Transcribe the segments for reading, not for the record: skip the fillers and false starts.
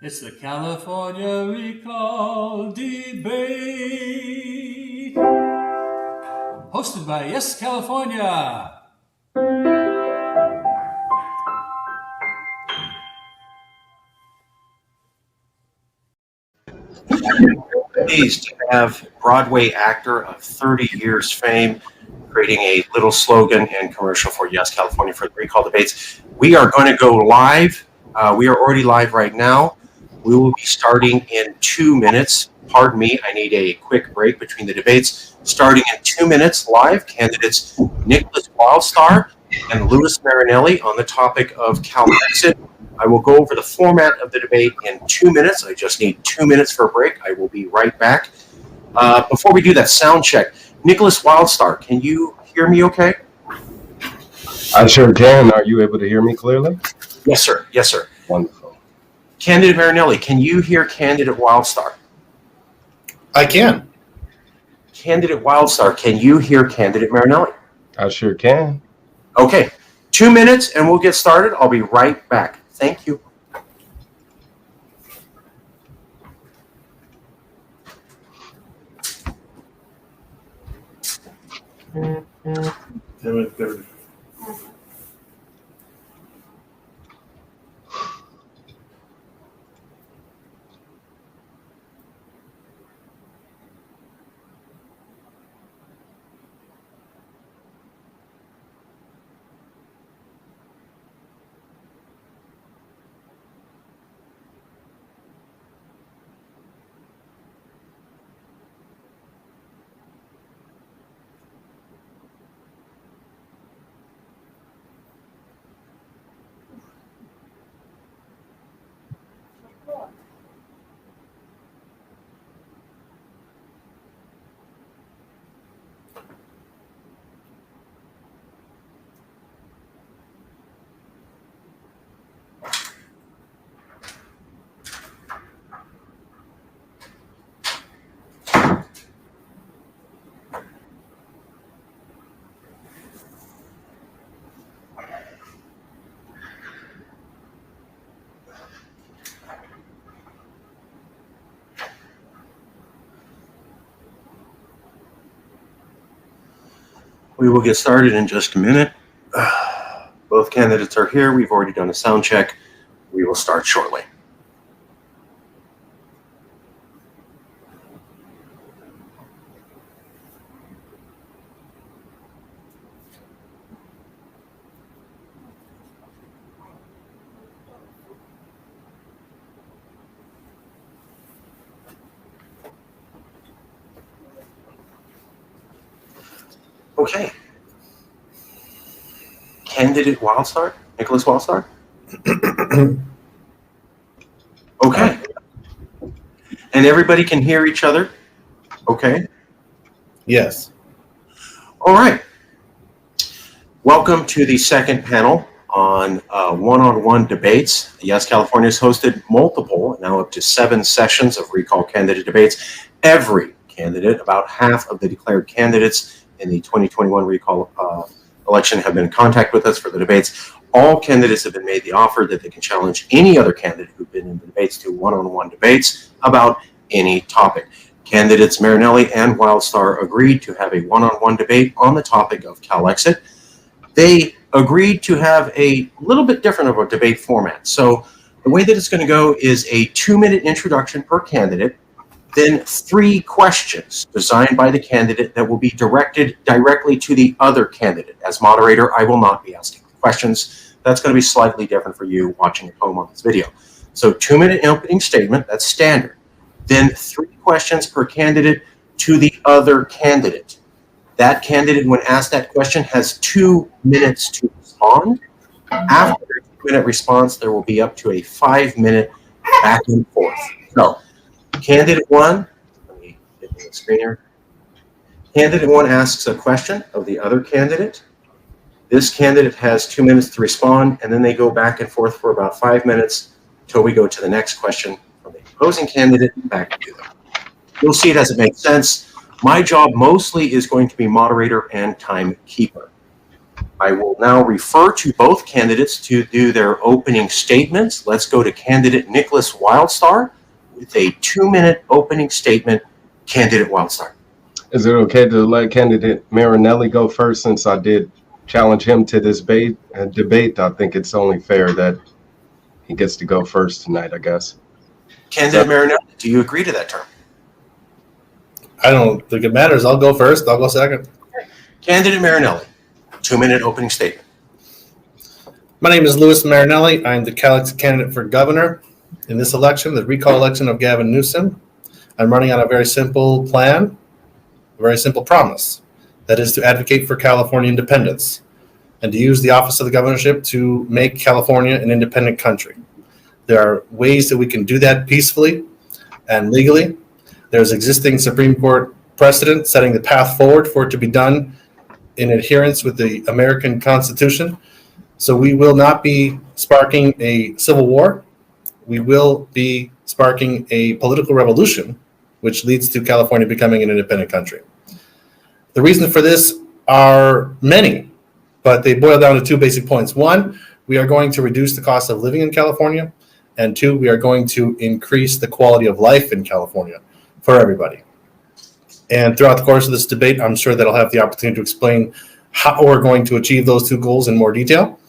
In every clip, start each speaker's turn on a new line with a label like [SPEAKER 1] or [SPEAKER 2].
[SPEAKER 1] It's the California Recall Debate, hosted by YesCalifornia.
[SPEAKER 2] Pleased to have Broadway actor of 30 years fame creating a little slogan and commercial for Yes California for the recall debates. We are going to go live. We are already live right now. We will be starting in 2 minutes. Pardon me, I need a quick break between the debates. Starting in 2 minutes live, candidates Nickolas Wildstar and Marinelli on the topic of Calexit. I will go over the format of the debate in 2 minutes. I just need 2 minutes for a break. I will be right back. Before we do that, sound check. Nickolas Wildstar, can you hear me okay?
[SPEAKER 3] I sure can. Are you able to hear me clearly?
[SPEAKER 2] Yes, sir. Yes, sir.
[SPEAKER 3] Wonderful.
[SPEAKER 2] Candidate Marinelli, can you hear Candidate Wildstar?
[SPEAKER 4] I can.
[SPEAKER 2] Candidate Wildstar, can you hear Candidate Marinelli?
[SPEAKER 3] I sure can.
[SPEAKER 2] Okay. 2 minutes and we'll get started. I'll be right back. Thank you. We will get started in just a minute. Both candidates are here. We've already done a sound check. We will start shortly. Okay. Candidate Wildstar? Nickolas Wildstar? Okay. And everybody can hear each other? Okay.
[SPEAKER 4] Yes.
[SPEAKER 2] All right. Welcome to the second panel on one-on-one debates. Yes, California has hosted multiple, now up to 7 sessions of recall candidate debates. Every candidate, about half of the declared candidates in the 2021 recall election have been in contact with us for the debates. All candidates have been made the offer that they can challenge any other candidate who've been in the debates to one-on-one debates about any topic. Candidates Marinelli and Wildstar agreed to have a one-on-one debate on the topic of Calexit. They agreed to have a little bit different of a debate format. So the way that it's going to go is a 2-minute introduction per candidate, then 3 questions designed by the candidate that will be directed directly to the other candidate. As moderator, I will not be asking questions. That's going to be slightly different for you watching at home on this video. So 2-minute opening statement, that's standard. Then 3 questions per candidate to the other candidate. That candidate, when asked that question, has 2 minutes to respond. After their 2-minute response, there will be up to a 5-minute back and forth. So, Candidate 1, let me get the screen here. Candidate 1 asks a question of the other candidate. This candidate has 2 minutes to respond, and then they go back and forth for about 5 minutes until we go to the next question from the opposing candidate back to them. You'll see it as it makes sense. My job mostly is going to be moderator and timekeeper. I will now refer to both candidates to do their opening statements. Let's go to candidate Nickolas Wildstar with a 2-minute opening statement. Candidate Wildstar.
[SPEAKER 3] Is it okay to let candidate Marinelli go first, since I did challenge him to this debate? I think it's only fair that he gets to go first tonight, I guess.
[SPEAKER 2] Candidate Marinelli, do you agree to that term?
[SPEAKER 4] I don't think it matters. I'll go first. I'll go second.
[SPEAKER 2] Candidate Marinelli, 2-minute opening statement.
[SPEAKER 4] My name is Louis Marinelli. I'm the Calexit candidate for governor in this election, the recall election of Gavin Newsom. I'm running on a very simple plan, a very simple promise. That is to advocate for California independence and to use the office of the governorship to make California an independent country. There are ways that we can do that peacefully and legally. There's existing Supreme Court precedent setting the path forward for it to be done in adherence with the American Constitution. So we will not be sparking a civil war. We will be sparking a political revolution, which leads to California becoming an independent country. The reasons for this are many, but they boil down to 2 basic points. 1, we are going to reduce the cost of living in California. And 2, we are going to increase the quality of life in California for everybody. And throughout the course of this debate, I'm sure that I'll have the opportunity to explain how we're going to achieve those 2 goals in more detail.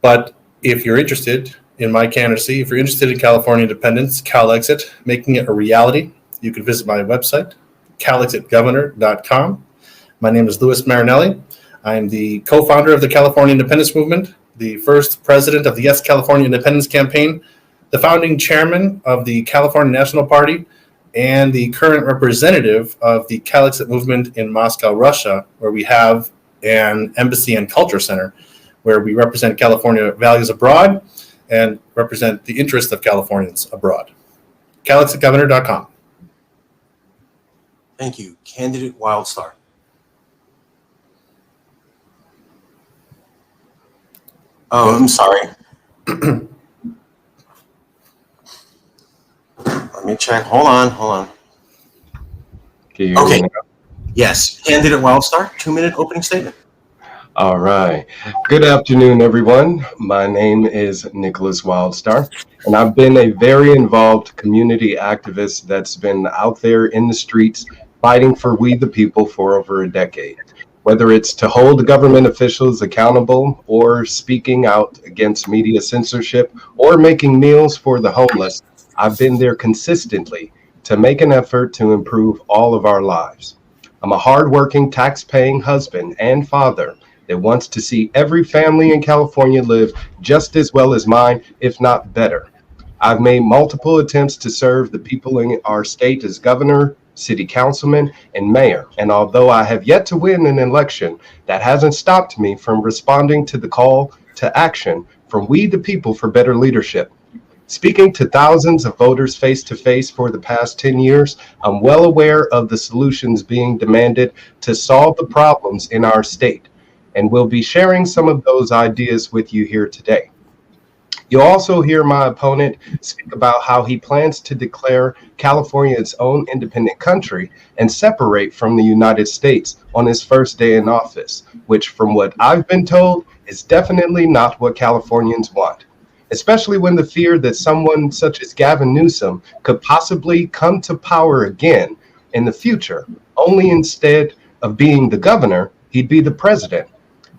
[SPEAKER 4] But if you're interested in my candidacy, if you're interested in California independence, Calexit, making it a reality, you can visit my website, calexitgovernor.com. My name is Louis Marinelli. I'm the co-founder of the California Independence Movement, the first president of the YesCalifornia Independence Campaign, the founding chairman of the California National Party, and the current representative of the Calexit movement in Moscow, Russia, where we have an embassy and culture center where we represent California values abroad and represent the interests of Californians abroad. CalexitGovernor.com.
[SPEAKER 2] Thank you. Candidate Wildstar. Oh, I'm sorry. Let me check. Hold on.
[SPEAKER 3] Can you hear me
[SPEAKER 2] Okay.
[SPEAKER 3] now?
[SPEAKER 2] Yes. Candidate Wildstar, 2-minute opening statement.
[SPEAKER 3] All right. Good afternoon, everyone. My name is Nickolas Wildstar, and I've been a very involved community activist that's been out there in the streets fighting for we the people for over a decade. Whether it's to hold government officials accountable, or speaking out against media censorship, or making meals for the homeless, I've been there consistently to make an effort to improve all of our lives. I'm a hardworking, tax-paying husband and father that wants to see every family in California live just as well as mine, if not better. I've made multiple attempts to serve the people in our state as governor, city councilman, and mayor. And although I have yet to win an election, that hasn't stopped me from responding to the call to action from we the people for better leadership. Speaking to thousands of voters face to face for the past 10 years, I'm well aware of the solutions being demanded to solve the problems in our state, and will be sharing some of those ideas with you here today. You'll also hear my opponent speak about how he plans to declare California its own independent country and separate from the United States on his first day in office, which, from what I've been told, is definitely not what Californians want, especially when the fear that someone such as Gavin Newsom could possibly come to power again in the future, only instead of being the governor, he'd be the president.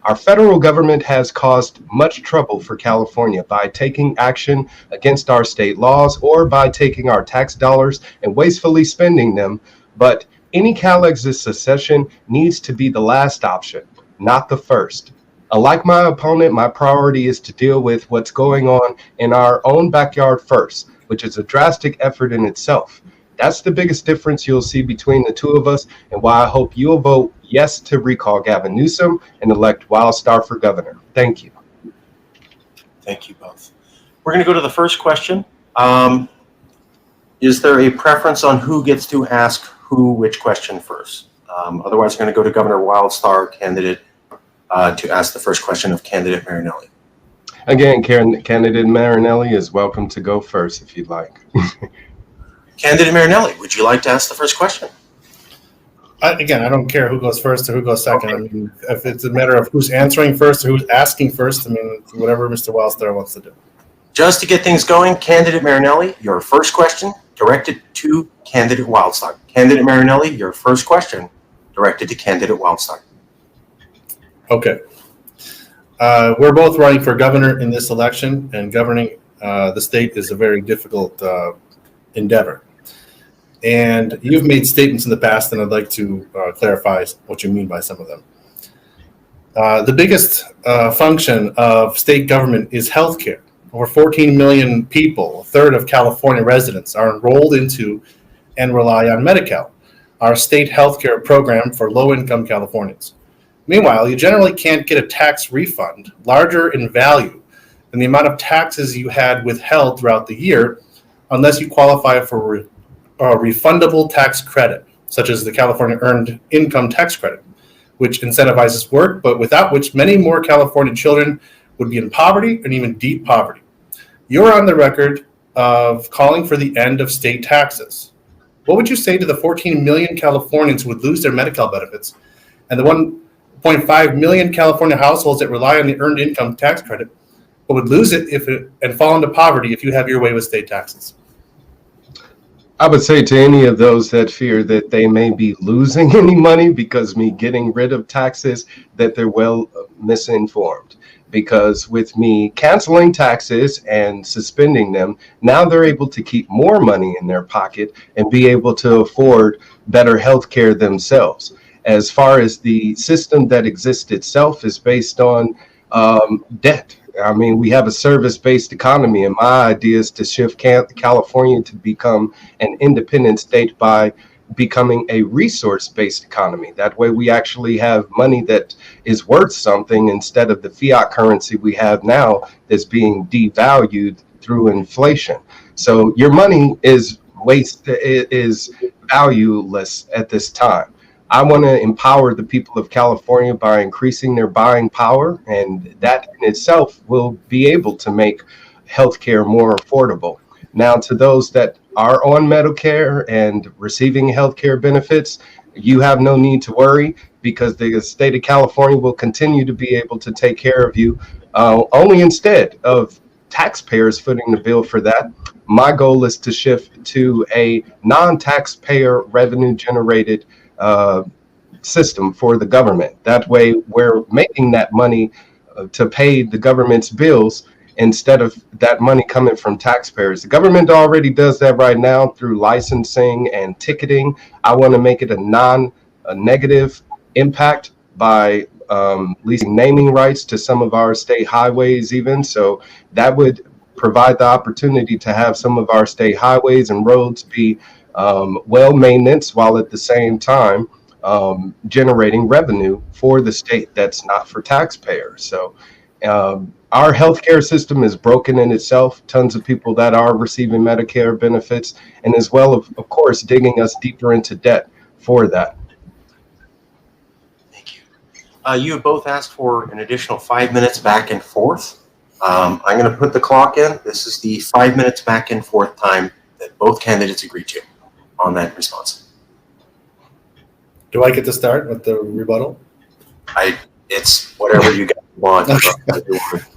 [SPEAKER 3] Our federal government has caused much trouble for California by taking action against our state laws, or by taking our tax dollars and wastefully spending them. But any Calexit secession needs to be the last option, not the first. Unlike my opponent, my priority is to deal with what's going on in our own backyard first, which is a drastic effort in itself. That's the biggest difference you'll see between the two of us, and why I hope you'll vote yes to recall Gavin Newsom and elect Wildstar for governor. Thank you.
[SPEAKER 2] Thank you both. We're going to go to the first question. Is there a preference on who gets to ask which question first? Otherwise, I'm going to go to Governor Wildstar candidate to ask the first question of candidate Marinelli.
[SPEAKER 3] Again, candidate Marinelli is welcome to go first if you'd like.
[SPEAKER 2] Candidate Marinelli, would you like to ask the first question?
[SPEAKER 4] Again, I don't care who goes first or who goes second. I mean, if it's a matter of who's answering first or who's asking first, I mean, whatever Mr. Wildstar wants to do.
[SPEAKER 2] Just to get things going, Candidate Marinelli, your first question directed to Candidate Wildstar. Candidate Marinelli, your first question directed to Candidate Wildstar.
[SPEAKER 4] Okay. We're both running for governor in this election, and governing the state is a very difficult endeavor. And you've made statements in the past, and I'd like to clarify what you mean by some of them. The biggest function of state government is healthcare. Over 14 million people, a third of California residents, are enrolled into and rely on Medi-Cal, our state healthcare program for low-income Californians. Meanwhile, you generally can't get a tax refund larger in value than the amount of taxes you had withheld throughout the year unless you qualify for a refundable tax credit, such as the California Earned Income Tax Credit, which incentivizes work, but without which many more California children would be in poverty and even deep poverty. You're on the record of calling for the end of state taxes. What would you say to the 14 million Californians who would lose their Medi-Cal benefits and the 1.5 million California households that rely on the Earned Income Tax Credit but would lose it and fall into poverty if you have your way with state taxes?
[SPEAKER 3] I would say to any of those that fear that they may be losing any money because me getting rid of taxes, that they're well misinformed. Because with me canceling taxes and suspending them, now they're able to keep more money in their pocket and be able to afford better health care themselves. As far as the system that exists itself is based on debt. I mean, we have a service-based economy, and my idea is to shift California to become an independent state by becoming a resource-based economy. That way we actually have money that is worth something instead of the fiat currency we have now that's being devalued through inflation. So your money is valueless at this time. I want to empower the people of California by increasing their buying power, and that in itself will be able to make healthcare more affordable. Now, to those that are on Medicare and receiving healthcare benefits, you have no need to worry because the state of California will continue to be able to take care of you, only instead of taxpayers footing the bill for that. My goal is to shift to a non-taxpayer revenue generated system for the government. That way we're making that money to pay the government's bills instead of that money coming from taxpayers. The government already does that right now through licensing and ticketing. I want to make it a negative impact by leasing naming rights to some of our state highways even. So that would provide the opportunity to have some of our state highways and roads be well maintenance while at the same time generating revenue for the state that's not for taxpayers. So our healthcare system is broken in itself. Tons of people that are receiving Medicare benefits, and as well, of course, digging us deeper into debt for that.
[SPEAKER 2] Thank you. You have both asked for an additional 5 minutes back and forth. I'm going to put the clock in. This is the 5 minutes back and forth time that both candidates agreed to on that response.
[SPEAKER 4] Do I get to start with the rebuttal?
[SPEAKER 2] It's whatever you guys want.
[SPEAKER 4] Okay.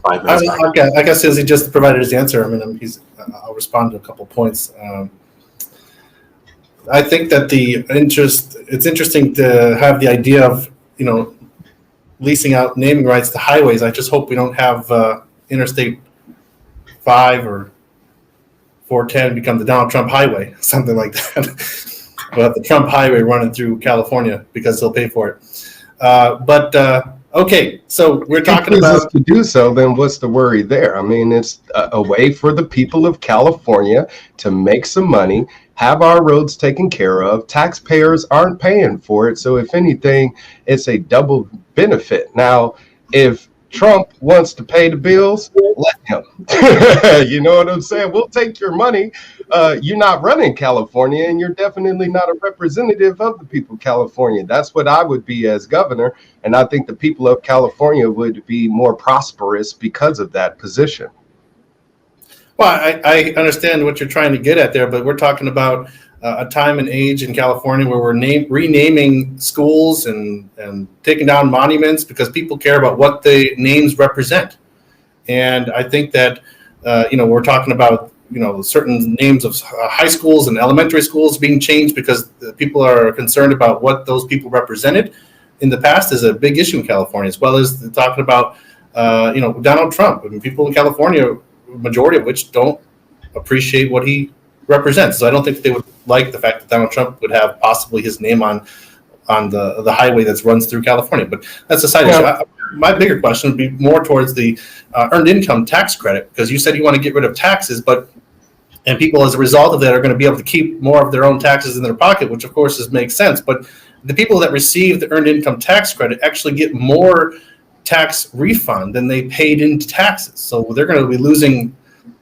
[SPEAKER 4] 5 minutes I guess since he just provided his answer, I mean, I'll respond to a couple points. I think that it's interesting to have the idea of, leasing out naming rights to highways. I just hope we don't have Interstate 5 or 410 become the Donald Trump Highway, something like that. We'll have the Trump Highway running through California because they'll pay for it. Okay, so we're talking about
[SPEAKER 3] to do so. Then what's the worry there? I mean, it's a way for the people of California to make some money, have our roads taken care of. Taxpayers aren't paying for it, so if anything, it's a double benefit. Now, if Trump wants to pay the bills, let him. You know what I'm saying? We'll take your money. You're not running California, and you're definitely not a representative of the people of California. That's what I would be as governor, and I think the people of California would be more prosperous because of that position.
[SPEAKER 4] Well, I understand what you're trying to get at there, but we're talking about a time and age in California where we're renaming schools and taking down monuments because people care about what the names represent. And I think that, we're talking about, certain names of high schools and elementary schools being changed because people are concerned about what those people represented in the past is a big issue in California, as well as talking about, Donald Trump. I mean, people in California, majority of which don't appreciate what he represents. So I don't think they would like the fact that Donald Trump would have possibly his name on the highway that runs through California. But that's a side issue. My bigger question would be more towards the earned income tax credit, because you said you want to get rid of taxes, and people as a result of that are going to be able to keep more of their own taxes in their pocket, which of course makes sense. But the people that receive the earned income tax credit actually get more tax refund than they paid into taxes. So they're going to be losing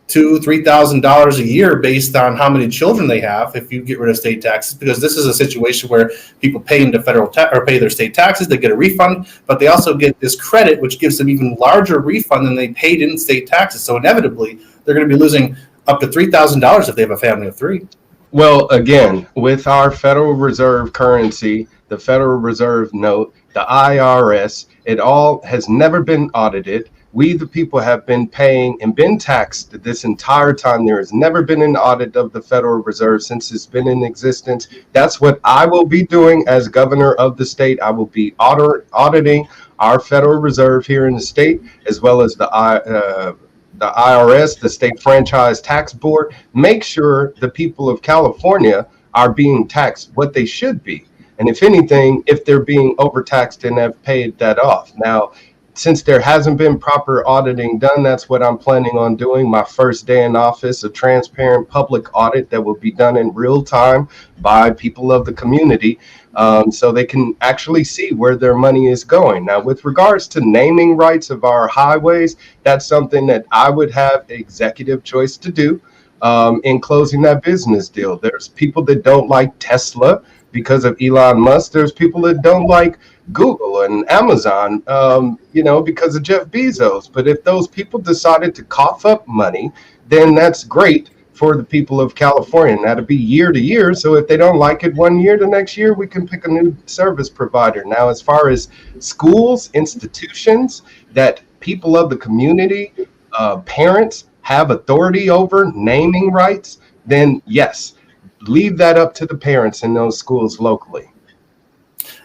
[SPEAKER 4] $2,000-$3,000 a year based on how many children they have if you get rid of state taxes, because this is a situation where people pay into federal or pay their state taxes, they get a refund, but they also get this credit which gives them even larger refund than they paid in state taxes. So inevitably they're going to be losing up to $3,000 if they have a family of three.
[SPEAKER 3] Well, again, with our Federal Reserve currency, the Federal Reserve note, the IRS, it all has never been audited. We, the people, have been paying and been taxed this entire time. There has never been an audit of the Federal Reserve since it's been in existence. That's what I will be doing as governor of the state. I will be auditing our Federal Reserve here in the state, as well as the IRS, the State Franchise Tax Board. Make sure the people of California are being taxed what they should be. And if anything, if they're being overtaxed and have paid that off. Now, since there hasn't been proper auditing done, that's what I'm planning on doing. My first day in office, a transparent public audit that will be done in real time by people of the community, so they can actually see where their money is going. Now, with regards to naming rights of our highways, that's something that I would have executive choice to do in closing that business deal. There's people that don't like Tesla because of Elon Musk. There's people that don't like Google and Amazon, because of Jeff Bezos. But if those people decided to cough up money, then that's great for the people of California. And that'll be year to year. So if they don't like it one year, the next year we can pick a new service provider. Now, as far as schools, institutions that people of the community, parents have authority over, naming rights, then yes, leave that up to the parents in those schools locally.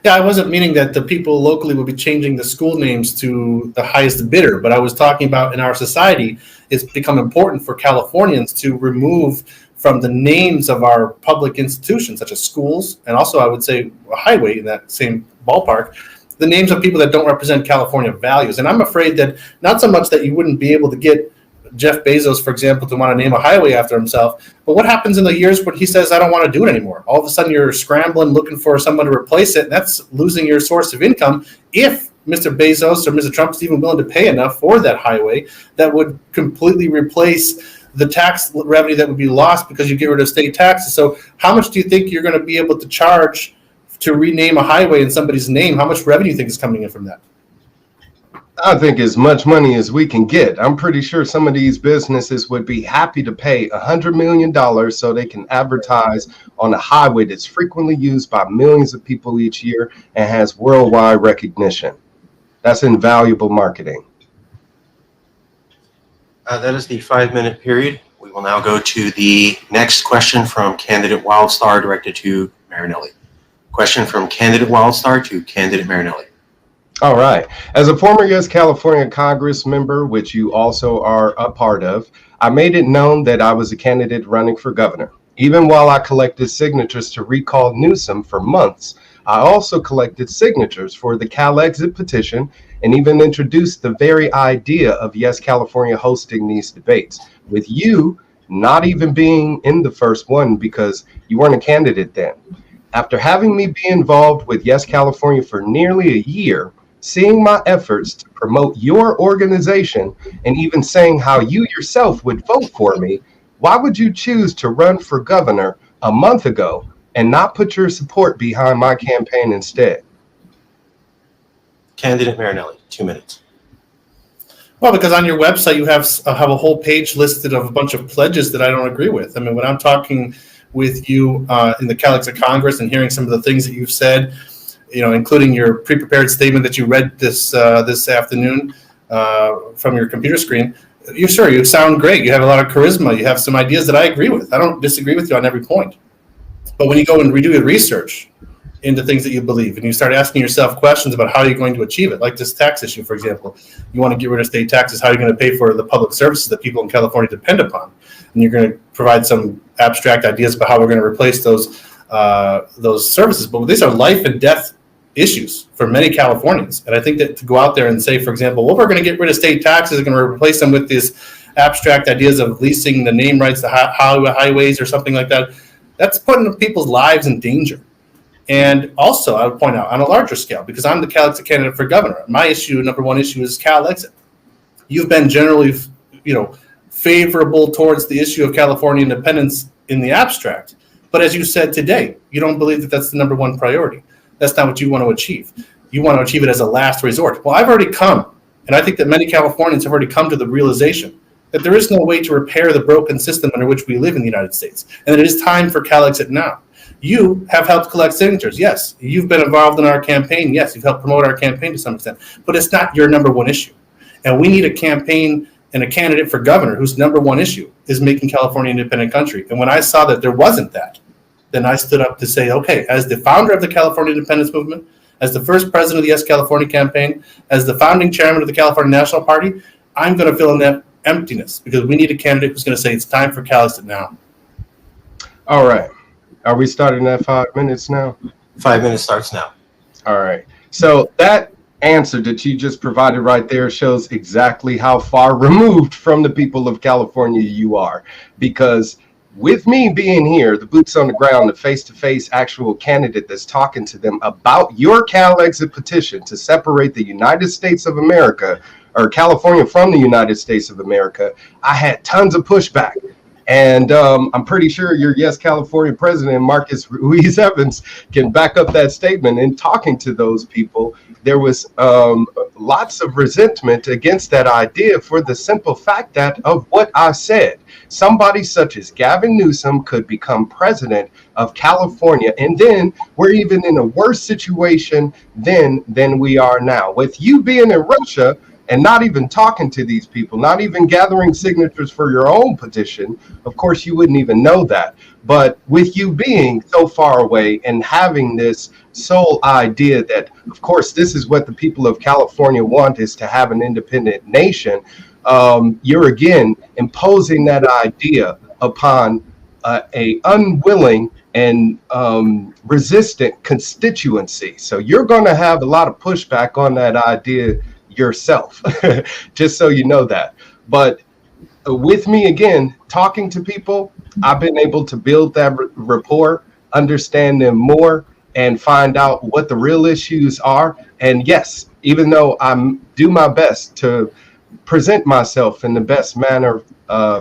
[SPEAKER 4] Yeah, I wasn't meaning that the people locally would be changing the school names to the highest bidder, but I was talking about in our society, it's become important for Californians to remove from the names of our public institutions, such as schools, and also I would say a highway in that same ballpark, the names of people that don't represent California values. And I'm afraid that not so much that you wouldn't be able to get Jeff Bezos, for example, to want to name a highway after himself. But what happens in the years when he says, I don't want to do it anymore? All of a sudden you're scrambling, looking for someone to replace it. And that's losing your source of income. If Mr. Bezos or Mr. Trump is even willing to pay enough for that highway, that would completely replace the tax revenue that would be lost because you get rid of state taxes. So how much do you think you're going to be able to charge to rename a highway in somebody's name? How much revenue do you think is coming in from that?
[SPEAKER 3] I think as much money as we can get. I'm pretty sure some of these businesses would be happy to pay $100 million so they can advertise on a highway that's frequently used by millions of people each year and has worldwide recognition. That's invaluable marketing.
[SPEAKER 2] That is the 5-minute period. We will now go to the next question from candidate Wildstar, directed to Marinelli. Question from candidate Wildstar to candidate Marinelli.
[SPEAKER 3] All right. As a former YesCalifornia Congress member, which you also are a part of, I made it known that I was a candidate running for governor. Even while I collected signatures to recall Newsom for months, I also collected signatures for the Calexit petition and even introduced the very idea of YesCalifornia hosting these debates, with you not even being in the first one because you weren't a candidate then. After having me be involved with YesCalifornia for nearly a year, seeing my efforts to promote your organization and even saying how you yourself would vote for me, why would you choose to run for governor a month ago and not put your support behind my campaign instead?
[SPEAKER 2] Candidate Marinelli, 2 minutes.
[SPEAKER 4] Well, because on your website you have a whole page listed of a bunch of pledges that I don't agree with. I mean, when I'm talking with you in the Calexit Congress and hearing some of the things that you've said, including your pre-prepared statement that you read this afternoon from your computer screen. You sound great. You have a lot of charisma. You have some ideas that I agree with. I don't disagree with you on every point. But when you go and redo your research into things that you believe, and you start asking yourself questions about how you're going to achieve it, like this tax issue, for example, you want to get rid of state taxes, how are you going to pay for the public services that people in California depend upon? And you're going to provide some abstract ideas about how we're going to replace those services. But these are life and death issues for many Californians. And I think that to go out there and say, for example, well, we're going to get rid of state taxes, we're going to replace them with these abstract ideas of leasing the name rights to highways or something like that, that's putting people's lives in danger. And also, I would point out, on a larger scale, because I'm the Calexit candidate for governor, my number one issue is Calexit. You've been generally, favorable towards the issue of California independence in the abstract. But as you said today, you don't believe that that's the number one priority. That's not what you want to achieve. You want to achieve it as a last resort. Well, I've already come, and I think that many Californians have already come to the realization that there is no way to repair the broken system under which we live in the United States, and that it is time for Calexit now. You have helped collect signatures, yes. You've been involved in our campaign, yes. You've helped promote our campaign to some extent, but it's not your number one issue. And we need a campaign and a candidate for governor whose number one issue is making California an independent country. And when I saw that there wasn't that, then I stood up to say, okay, as the founder of the California independence movement, as the first president of the YesCalifornia campaign, as the founding chairman of the California National Party, I'm going to fill in that emptiness because we need a candidate who's going to say it's time for Calexit now.
[SPEAKER 3] All right. Are we starting at 5 minutes now?
[SPEAKER 2] 5 minutes starts now.
[SPEAKER 3] All right. So that answer that you just provided right there shows exactly how far removed from the people of California you are. Because with me being here, the boots on the ground, the face-to-face actual candidate that's talking to them about your Calexit petition to separate the United States of America or California from the United States of America, I had tons of pushback. And I'm pretty sure your YesCalifornia president, Marcus Ruiz Evans, can back up that statement. In talking to those people, there was lots of resentment against that idea for the simple fact that of what I said. Somebody such as Gavin Newsom could become president of California, and then we're even in a worse situation than we are now. With you being in Russia and not even talking to these people, not even gathering signatures for your own petition, of course you wouldn't even know that. But with you being so far away and having this sole idea that, of course, this is what the people of California want, is to have an independent nation, you're again imposing that idea upon a unwilling and resistant constituency. So you're going to have a lot of pushback on that idea yourself, just so you know that. But with me again, talking to people, I've been able to build that rapport, understand them more, and find out what the real issues are. And yes, even though I do my best to present myself in the best manner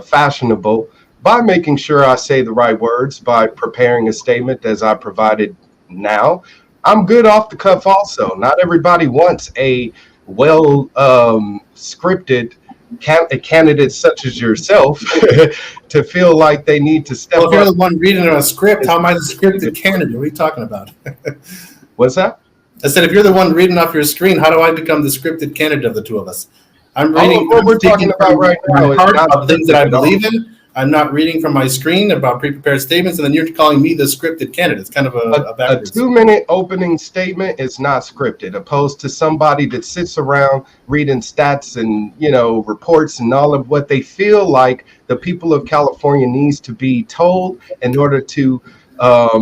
[SPEAKER 3] fashionable, by making sure I say the right words, by preparing a statement as I provided now, I'm good off the cuff also. Not everybody wants a scripted candidates such as yourself to feel like they need to step up.
[SPEAKER 4] Well, if you're the one reading on a script, how am I the scripted candidate? What are you talking about?
[SPEAKER 3] What's that?
[SPEAKER 4] I said, if you're the one reading off your screen, how do I become the scripted candidate of the two of us? I'm reading.
[SPEAKER 3] What we're talking about right now is
[SPEAKER 4] about things that I believe in. I'm not reading from my screen about pre-prepared statements, and then you're calling me the scripted candidate. It's kind of a
[SPEAKER 3] 2-minute opening statement is not scripted, opposed to somebody that sits around reading stats and reports and all of what they feel like the people of California needs to be told in order to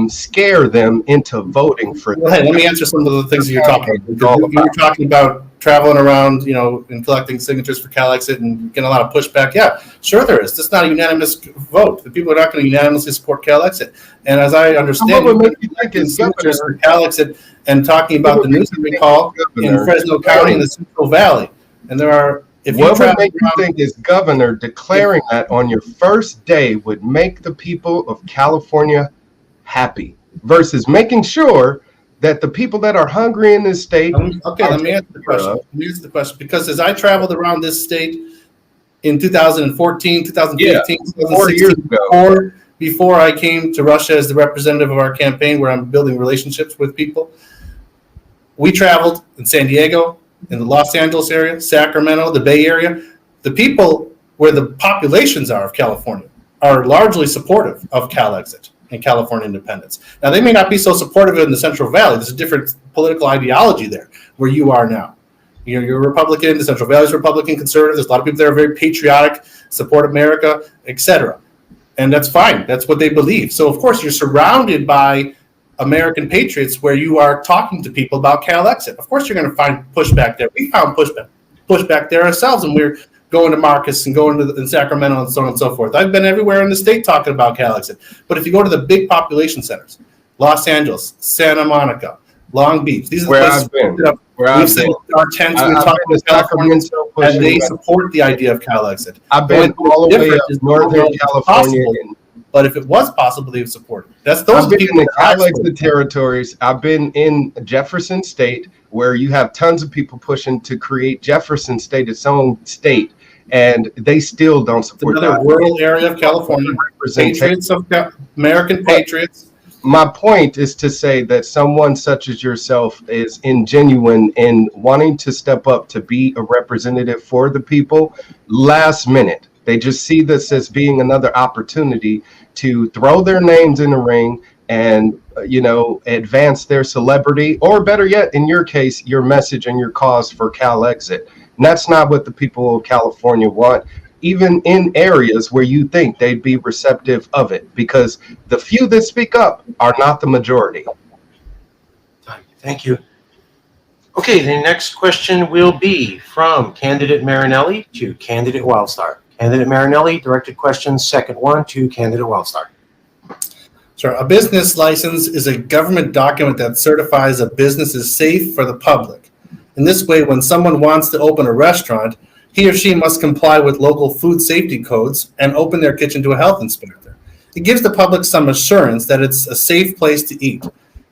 [SPEAKER 3] scare them into voting for them.
[SPEAKER 4] Well, hey, let me answer some of the things that you're talking about. You're talking about traveling around, and collecting signatures for Calexit and getting a lot of pushback. Yeah, sure there is. That's not a unanimous vote. The people are not going to unanimously support Calexit. And as I understand, you've been collecting signatures for Calexit and talking about the Newsom recall in Fresno County and the Central Valley. And there are,
[SPEAKER 3] what would make you think is governor declaring that on your first day would make the people of California happy versus making sure that the people that are hungry in this state.
[SPEAKER 4] Okay, let me answer the question. Let me answer the question. Because as I traveled around this state in 2014, 2015, 2016, before I came to Russia as the representative of our campaign, where I'm building relationships with people, we traveled in San Diego, in the Los Angeles area, Sacramento, the Bay Area. The people where the populations are of California are largely supportive of Calexit and California independence. Now, they may not be so supportive in the Central Valley. There's a different political ideology there where you are now. You're a Republican, the Central Valley is Republican, conservative. There's a lot of people that are very patriotic, support America, etc. And that's fine. That's what they believe. So, of course, you're surrounded by American patriots where you are talking to people about Calexit. Of course, you're going to find pushback there. We found pushback there ourselves, and we're going to Marcus and going to in Sacramento and so on and so forth. I've been everywhere in the state talking about Calexit. But if you go to the big population centers, Los Angeles, Santa Monica, Long Beach, these are the places we've set our tents. We're talking to Californians, and they support the idea of Calexit.
[SPEAKER 3] I've been all the way up Northern California.
[SPEAKER 4] But if it was possible, they would support it. I've been
[SPEAKER 3] in the Calexit territories. I've been in Jefferson State, where you have tons of people pushing to create Jefferson State its own state, and they still don't support
[SPEAKER 4] another rural area of California. Patriots of American patriots.
[SPEAKER 3] My point is to say that someone such as yourself is genuine in wanting to step up to be a representative for the people. Last minute, they just see this as being another opportunity to throw their names in the ring and, advance their celebrity, or better yet, in your case, your message and your cause for Calexit. And that's not what the people of California want, even in areas where you think they'd be receptive of it, because the few that speak up are not the majority.
[SPEAKER 2] Thank you. Okay, the next question will be from candidate Marinelli to candidate Wildstar. Candidate Marinelli, directed question second one to candidate Wildstar.
[SPEAKER 4] Sure. A business license is a government document that certifies a business is safe for the public. In this way, when someone wants to open a restaurant, he or she must comply with local food safety codes and open their kitchen to a health inspector. It gives the public some assurance that it's a safe place to eat.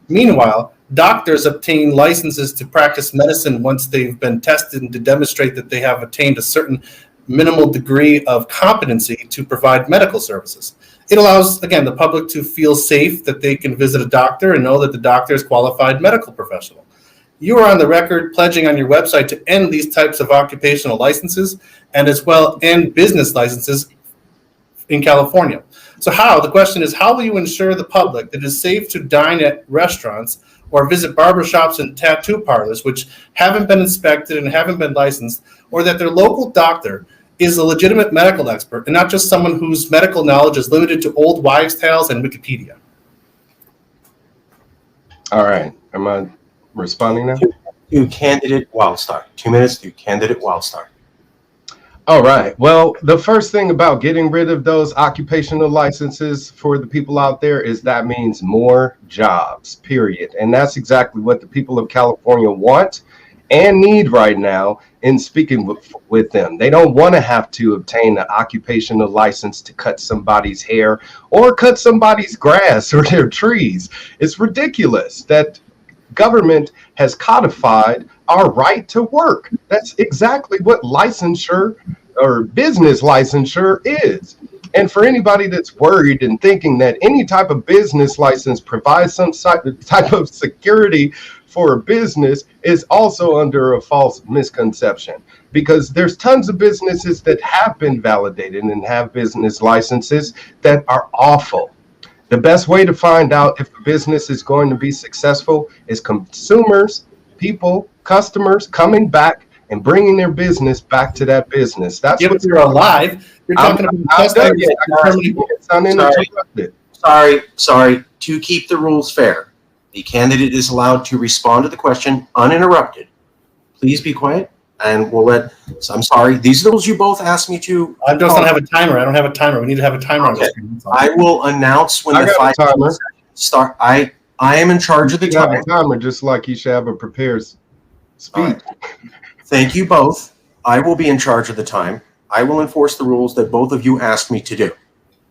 [SPEAKER 4] Meanwhile, doctors obtain licenses to practice medicine once they've been tested and to demonstrate that they have attained a certain minimal degree of competency to provide medical services. It allows, again, the public to feel safe that they can visit a doctor and know that the doctor is a qualified medical professional. You are on the record pledging on your website to end these types of occupational licenses and as well end business licenses in California. So the question is, how will you ensure the public that it is safe to dine at restaurants or visit barbershops and tattoo parlors which haven't been inspected and haven't been licensed, or that their local doctor is a legitimate medical expert and not just someone whose medical knowledge is limited to old wives' tales and Wikipedia?
[SPEAKER 3] All right. Am I responding now?
[SPEAKER 2] To candidate Wildstar. 2 minutes to candidate Wildstar.
[SPEAKER 3] All right. Well, the first thing about getting rid of those occupational licenses for the people out there is that means more jobs, period. And that's exactly what the people of California want and need right now in speaking with them. They don't want to have to obtain an occupational license to cut somebody's hair or cut somebody's grass or their trees. It's ridiculous that government has codified our right to work. That's exactly what licensure or business licensure is. And for anybody that's worried and thinking that any type of business license provides some type of security for a business is also under a false misconception, because there's tons of businesses that have been validated and have business licenses that are awful. The best way to find out if a business is going to be successful is consumers, customers coming back and bringing their business back to that business. That's what
[SPEAKER 4] you're alive. You're talking about
[SPEAKER 2] Sorry. To keep the rules fair, the candidate is allowed to respond to the question uninterrupted. Please be quiet, and we'll let. So I'm sorry. These are the rules you both asked me to.
[SPEAKER 4] I don't have a timer. I don't have a timer. We need to have a timer on the screen.
[SPEAKER 2] I will announce when the 5 minutes start. I am in charge of the timer.
[SPEAKER 3] Timer, just like you should have a prepared speech.
[SPEAKER 2] Right. Thank you both. I will be in charge of the time. I will enforce the rules that both of you asked me to do.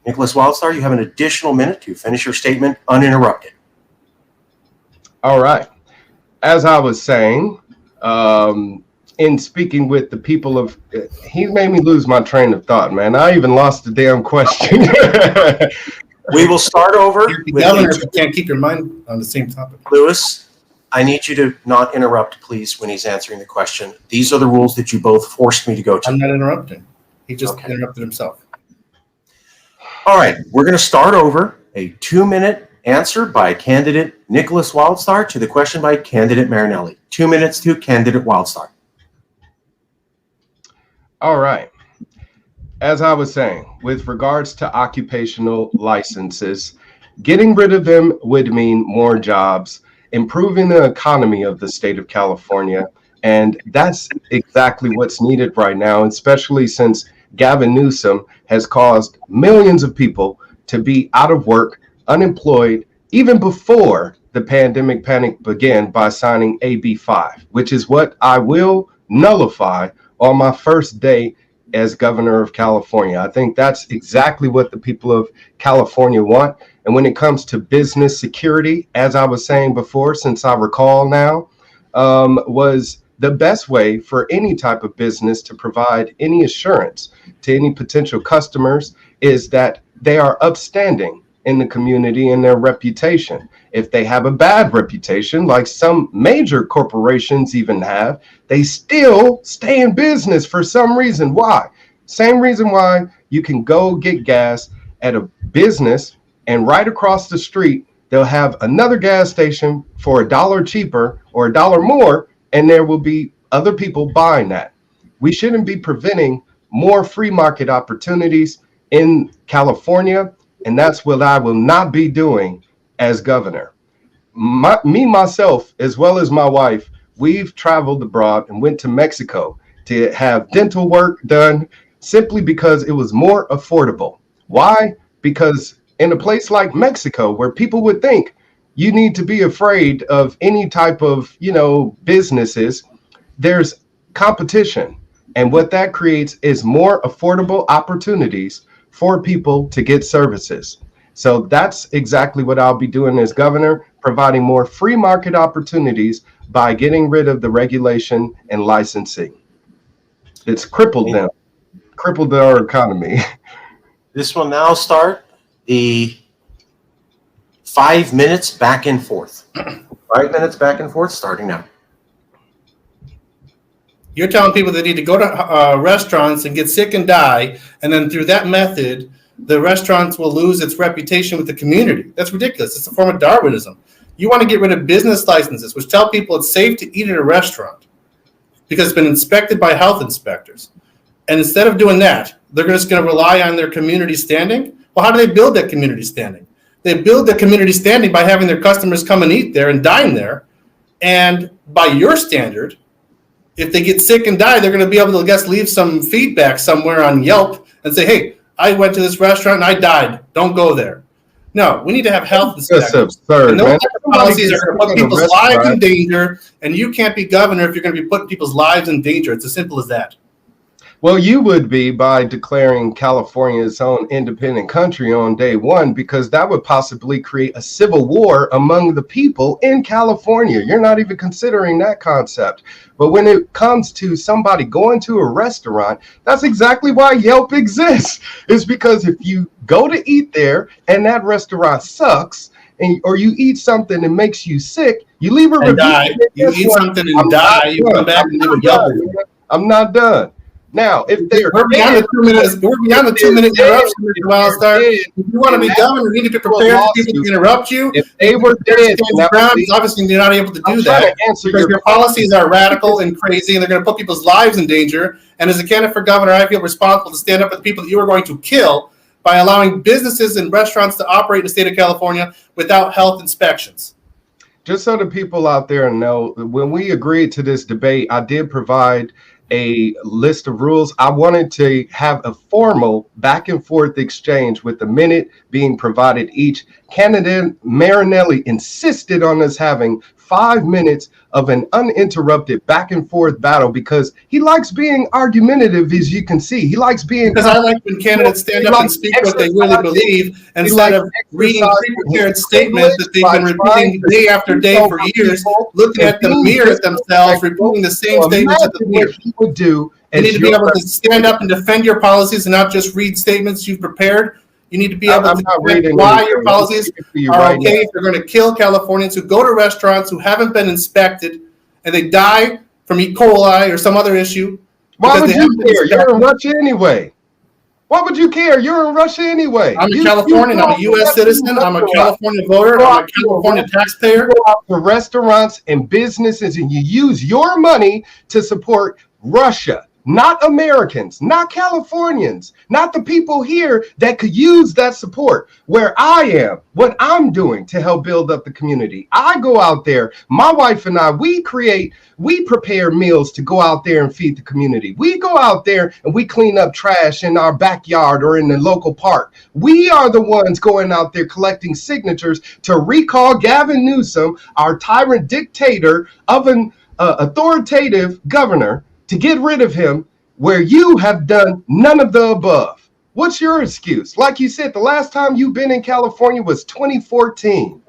[SPEAKER 2] Nickolas Wildstar, you have an additional minute to finish your statement uninterrupted.
[SPEAKER 3] All right. As I was saying, in speaking with the people of, he made me lose my train of thought, man. I even lost the damn question.
[SPEAKER 2] We will start over.
[SPEAKER 4] You're the governor if you can't keep your mind on the same topic.
[SPEAKER 2] Lewis, I need you to not interrupt, please, when he's answering the question. These are the rules that you both forced me to go to.
[SPEAKER 4] I'm not interrupting. He just interrupted himself.
[SPEAKER 2] All right, we're going to start over. A 2-minute answer by candidate Nickolas Wildstar to the question by candidate Marinelli. 2 minutes to candidate Wildstar.
[SPEAKER 3] All right. As I was saying, with regards to occupational licenses, getting rid of them would mean more jobs, improving the economy of the state of California. And that's exactly what's needed right now, especially since Gavin Newsom has caused millions of people to be out of work, unemployed, even before the pandemic panic began by signing AB 5, which is what I will nullify on my first day as governor of California. I think that's exactly what the people of California want. And when it comes to business security, as I was saying before, since I recall now, was the best way for any type of business to provide any assurance to any potential customers is that they are upstanding in the community and their reputation. If they have a bad reputation, like some major corporations even have, they still stay in business for some reason. Why? Same reason why you can go get gas at a business and right across the street, they'll have another gas station for $1 cheaper or $1 more, and there will be other people buying that. We shouldn't be preventing more free market opportunities in California, and that's what I will not be doing as governor. Myself, as well as my wife, we've traveled abroad and went to Mexico to have dental work done simply because it was more affordable. Why? Because in a place like Mexico, where people would think you need to be afraid of any type of, businesses, there's competition. And what that creates is more affordable opportunities for people to get services. So that's exactly what I'll be doing as governor, providing more free market opportunities by getting rid of the regulation and licensing. It's crippled our economy.
[SPEAKER 2] This will now start the 5 minutes back and forth. 5 minutes back and forth starting now.
[SPEAKER 4] You're telling people they need to go to restaurants and get sick and die, and then through that method, the restaurants will lose its reputation with the community. That's ridiculous. It's a form of Darwinism. You want to get rid of business licenses, which tell people it's safe to eat at a restaurant because it's been inspected by health inspectors. And instead of doing that, they're just going to rely on their community standing. Well, how do they build that community standing? They build the community standing by having their customers come and eat there and dine there. And by your standard, if they get sick and die, they're going to be able to, I guess, leave some feedback somewhere on Yelp and say, hey, I went to this restaurant and I died. Don't go there. No, we need to have health inspectors.
[SPEAKER 3] That's absurd,
[SPEAKER 4] and those
[SPEAKER 3] man.
[SPEAKER 4] type of policies are going to put people's lives in danger, and you can't be governor if you're going to be putting people's lives in danger. It's as simple as that.
[SPEAKER 3] Well, you would be by declaring California its own independent country on day one, because that would possibly create a civil war among the people in California. You're not even considering that concept. But when it comes to somebody going to a restaurant, that's exactly why Yelp exists. It's because if you go to eat there and that restaurant sucks, or you eat something that makes you sick, you leave a review.
[SPEAKER 4] Die. You eat something and die. You come back and leave a Yelp.
[SPEAKER 3] I'm not done. Now, if
[SPEAKER 4] we're beyond the 2 minutes, we're beyond the 2 minute interruption, Mr. Wildstar. If you want to be governor, you need to be prepared for people to interrupt you.
[SPEAKER 3] If they were dead,
[SPEAKER 4] obviously you're not able to do that because your policies are radical and crazy, and they're going to put people's lives in danger. And as a candidate for governor, I feel responsible to stand up for the people that you are going to kill by allowing businesses and restaurants to operate in the state of California without health inspections.
[SPEAKER 3] Just so the people out there know, when we agreed to this debate, I did provide a list of rules. I wanted to have a formal back and forth exchange with a minute being provided each. Candidate Marinelli insisted on us having 5 minutes of an uninterrupted back and forth battle because he likes being argumentative, as you can see. He likes being...
[SPEAKER 4] Because I like when candidates stand up and speak what they really believe instead of reading pre-prepared statements that they've been repeating day after day for years, looking at the mirror themselves, repeating the same statements at the mirror. You need to be able to stand up and defend your policies and not just read statements you've prepared. You need to be able
[SPEAKER 3] I'm
[SPEAKER 4] to
[SPEAKER 3] not reading
[SPEAKER 4] why
[SPEAKER 3] anything.
[SPEAKER 4] your policies are
[SPEAKER 3] right
[SPEAKER 4] okay
[SPEAKER 3] now.
[SPEAKER 4] if they're going to kill Californians who go to restaurants who haven't been inspected and they die from E. coli or some other issue.
[SPEAKER 3] Why would
[SPEAKER 4] because they
[SPEAKER 3] you
[SPEAKER 4] haven't been
[SPEAKER 3] care? You're in
[SPEAKER 4] inspected.
[SPEAKER 3] Russia anyway. Why would you care? You're in Russia anyway.
[SPEAKER 4] I'm a
[SPEAKER 3] You
[SPEAKER 4] Californian.
[SPEAKER 3] go
[SPEAKER 4] I'm a
[SPEAKER 3] out
[SPEAKER 4] U.S.
[SPEAKER 3] to
[SPEAKER 4] citizen. I'm a
[SPEAKER 3] restaurants.
[SPEAKER 4] California voter.
[SPEAKER 3] Go
[SPEAKER 4] I'm
[SPEAKER 3] out
[SPEAKER 4] a
[SPEAKER 3] to
[SPEAKER 4] California taxpayer.
[SPEAKER 3] You go out to restaurants and businesses and you use your money to support Russia, not Americans, not Californians, not the people here that could use that support. Where I am, what I'm doing to help build up the community. I go out there, my wife and I, we prepare meals to go out there and feed the community. We go out there and we clean up trash in our backyard or in the local park. We are the ones going out there collecting signatures to recall Gavin Newsom, our tyrant dictator of an authoritative governor, to get rid of him, where you have done none of the above. What's your excuse? Like you said, the last time you've been in California was 2014.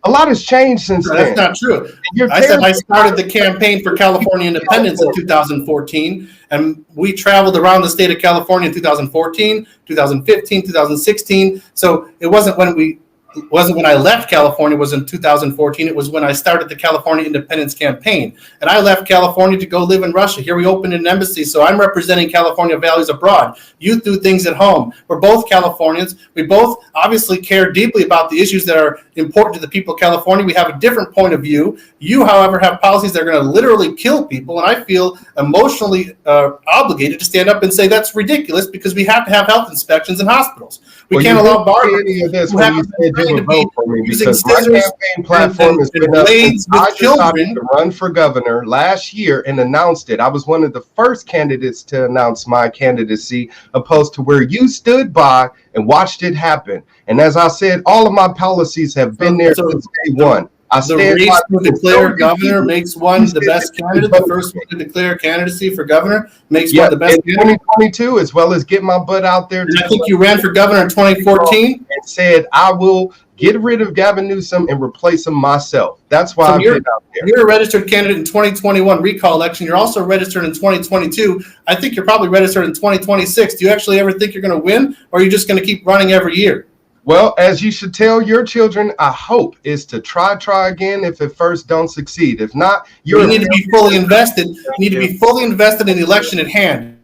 [SPEAKER 3] A lot has changed since then.
[SPEAKER 4] That's not true. I said I started the campaign for California independence in 2014, and we traveled around the state of California in 2014, 2015, 2016. So it wasn't when I left California, it was in 2014. It was when I started the California independence campaign. And I left California to go live in Russia. Here we opened an embassy, so I'm representing California values abroad. You do things at home. We're both Californians. We both obviously care deeply about the issues that are important to the people of California. We have a different point of view. You, however, have policies that are going to literally kill people, and I feel emotionally obligated to stand up and say that's ridiculous because we have to have health inspections in hospitals. We can't allow barbers who have
[SPEAKER 3] to vote for me because my campaign platform has been up since I decided to run for governor last year and announced it. I was one of the first candidates to announce my candidacy, opposed to where you stood by and watched it happen. And as I said, all of my policies have been there since day one.
[SPEAKER 4] The race to declare governor makes one the best candidate. The first one to declare candidacy for governor makes one the best candidate.
[SPEAKER 3] 2022, as well as get my butt out there.
[SPEAKER 4] And I think you ran for governor in 2014
[SPEAKER 3] and said I will get rid of Gavin Newsom and replace him myself. That's why
[SPEAKER 4] you're
[SPEAKER 3] out there.
[SPEAKER 4] You're a registered candidate in 2021 recall election. You're also registered in 2022. I think you're probably registered in 2026. Do you actually ever think you're going to win, or are you just going to keep running every year?
[SPEAKER 3] Well, as you should tell your children, I hope is to try again if at first don't succeed. If not,
[SPEAKER 4] you need to be fully invested. You need to be fully invested in the election at hand.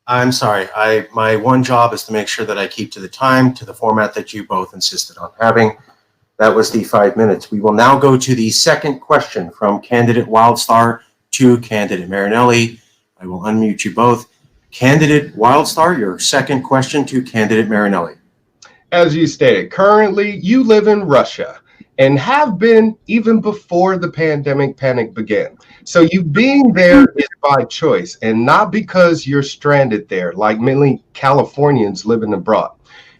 [SPEAKER 2] I'm sorry. My one job is to make sure that I keep to the time, to the format that you both insisted on having. That was the 5 minutes. We will now go to the second question from candidate Wildstar to candidate Marinelli. I will unmute you both. Candidate Wildstar, your second question to candidate Marinelli.
[SPEAKER 3] As you stated, currently you live in Russia and have been even before the pandemic panic began. So you being there is by choice and not because you're stranded there like many Californians living abroad.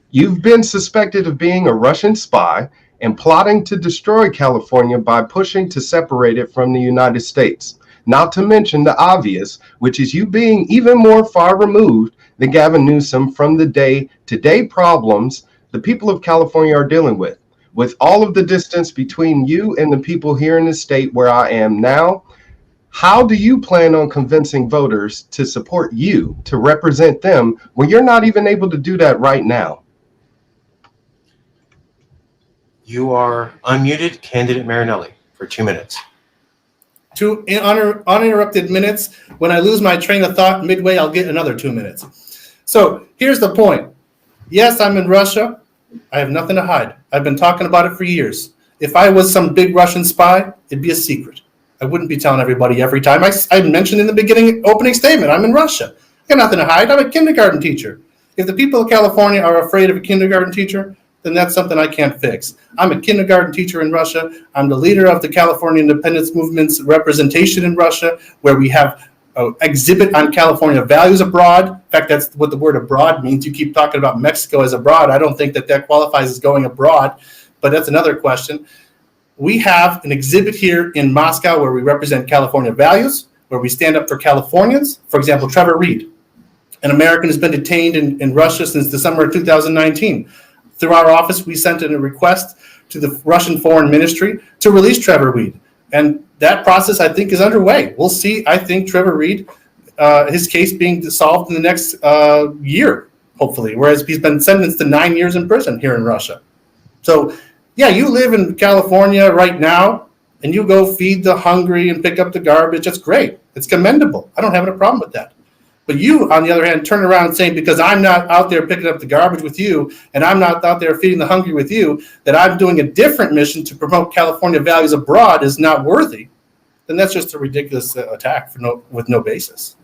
[SPEAKER 3] You've been suspected of being a Russian spy and plotting to destroy California by pushing to separate it from the United States. Not to mention the obvious, which is you being even more far removed than Gavin Newsom from the day-to-day problems the people of California are dealing with. With all of the distance between you and the people here in the state where I am now, how do you plan on convincing voters to support you, to represent them, when you're not even able to do that right now?
[SPEAKER 2] You are unmuted, candidate Marinelli, for 2 minutes.
[SPEAKER 4] 2 uninterrupted minutes. When I lose my train of thought midway, I'll get another 2 minutes. So here's the point. Yes, I'm in Russia. I have nothing to hide. I've been talking about it for years. If I was some big Russian spy, it'd be a secret. I wouldn't be telling everybody every time. I mentioned in the beginning opening statement, I'm in Russia. I got nothing to hide. I'm a kindergarten teacher. If the people of California are afraid of a kindergarten teacher, then that's something I can't fix. I'm a kindergarten teacher in Russia. I'm the leader of the California independence movement's representation in Russia, where we have an exhibit on California values abroad. In fact, that's what the word abroad means. You keep talking about Mexico as abroad. I don't think that qualifies as going abroad, but that's another question. We have an exhibit here in Moscow where we represent California values, where we stand up for Californians. For example, Trevor Reed, an American, has been detained in Russia since December of 2019. Through our office, we sent in a request to the Russian Foreign Ministry to release Trevor Reed. And that process, I think, is underway. We'll see, I think, Trevor Reed, his case being solved in the next year. hopefully, whereas he's been sentenced to 9 years in prison here in Russia. So, yeah, you live in California right now, and you go feed the hungry and pick up the garbage. That's great. It's commendable. I don't have a problem with that. But you, on the other hand, turn around saying, because I'm not out there picking up the garbage with you, and I'm not out there feeding the hungry with you, that I'm doing a different mission to promote California values abroad is not worthy, then that's just a ridiculous attack with no basis.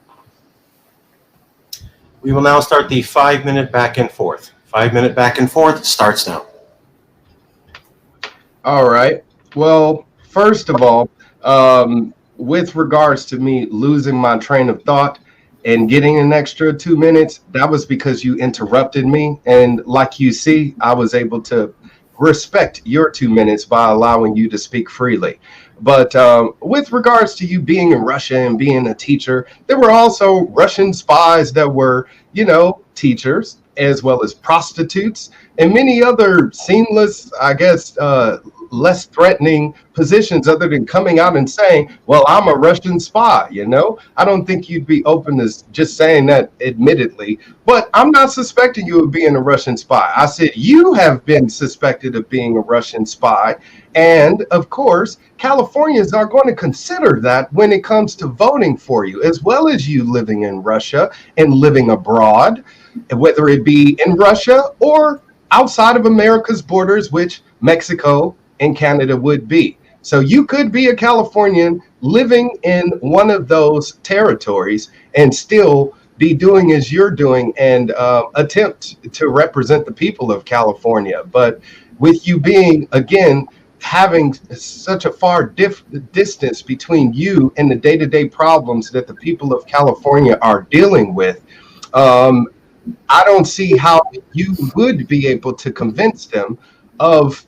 [SPEAKER 2] We will now start the 5-minute back and forth. 5-minute back and forth starts now.
[SPEAKER 3] All right. Well, first of all, with regards to me losing my train of thought and getting an extra 2 minutes, that was because you interrupted me. And like you see, I was able to respect your 2 minutes by allowing you to speak freely. But with regards to you being in Russia and being a teacher, there were also Russian spies that were, teachers, as well as prostitutes and many other seamless, less threatening positions other than coming out and saying, well, I'm a Russian spy. I don't think you'd be open to just saying that admittedly, but I'm not suspecting you of being a Russian spy. I said you have been suspected of being a Russian spy. And of course, Californians are going to consider that when it comes to voting for you, as well as you living in Russia and living abroad, whether it be in Russia or outside of America's borders, which Mexico and Canada would be. So you could be a Californian living in one of those territories and still be doing as you're doing and attempt to represent the people of California. But with you being, again, having such a far distance between you and the day-to-day problems that the people of California are dealing with, I don't see how you would be able to convince them of,